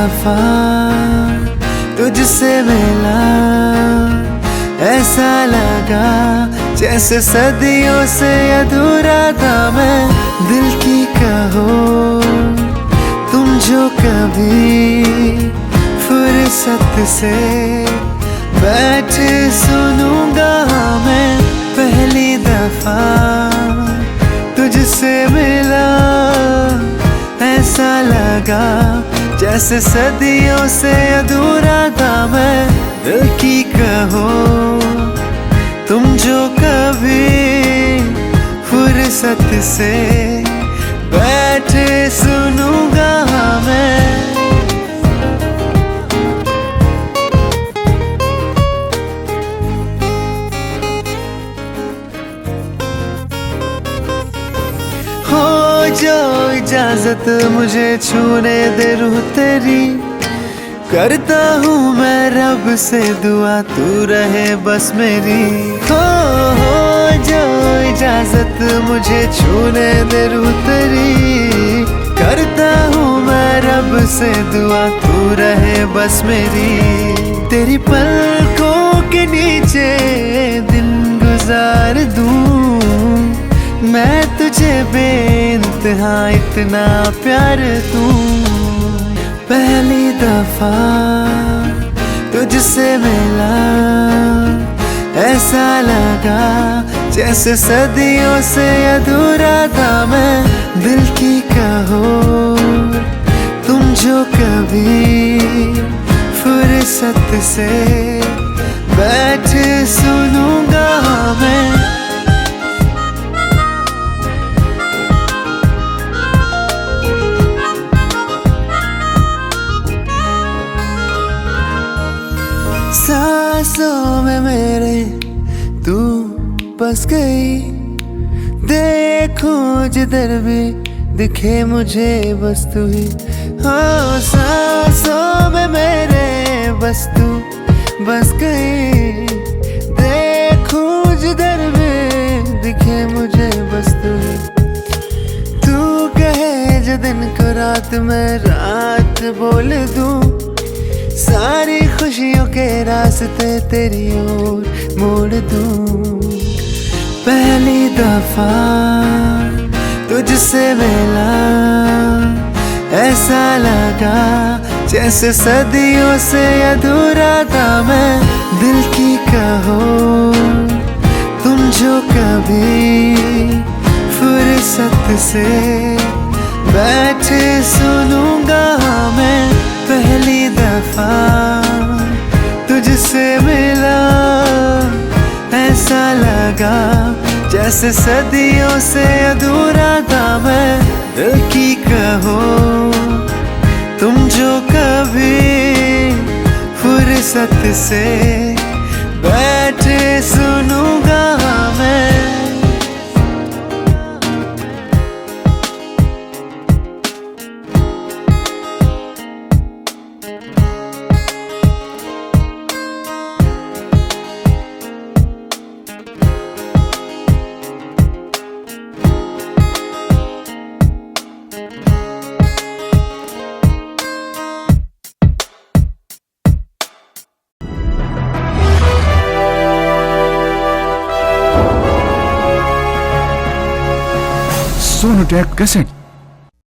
दफा तुझसे मिला, ऐसा लगा जैसे सदियों से अधूरा था मैं। दिल की कहो तुम जो कभी फुर्सत से बैठे सुनूंगा मैं। पहली दफा तुझसे मिला, ऐसा लगा जैसे सदियों से अधूरा था मैं। दिल की कहो तुम जो कभी फुर्सत से बैठे सुनूंगा मैं। हो जो इजाजत मुझे छूने दे रूह तेरी, करता हूँ मैं रब से दुआ तू रहे बस मेरी। हो जो इजाजत मुझे छूने दे रूह तेरी, करता हूँ मैं रब से दुआ तू रहे बस मेरी। तेरी पलकों के नीचे दिन गुजार दूँ मैं तुझे बेइंतहा इतना प्यार दूँ। पहली दफा तुझसे मिला, ऐसा लगा जैसे सदियों से अधूरा था मैं। दिल की कहो तुम जो कभी फुर्सत से बैठे सुनूंगा मैं। सांसों में मेरे तू बस गई, देखूं जिधर भी दिखे मुझे बस तू ही। हाँ सांसों में मेरे बस तू बस गई, देखूं जिधर भी दिखे मुझे बस तू ही। तू कहे जो दिन को रात में रात बोल दूं, सारी खुशियों के रास्ते तेरी ओर मोड़ दूं। पहली दफा तुझसे मिला, ऐसा लगा जैसे सदियों से अधूरा था मैं। दिल की कहो तुम जो कभी फुर्सत से बैठे सुनूंगा मैं। पहली दफा तुझसे मिला, ऐसा लगा जैसे सदियों से अधूरा था मैं। दिल की कहो तुम जो कभी फुर्सत से बैठे सुनूंगा मैं। Sonotech Cassette.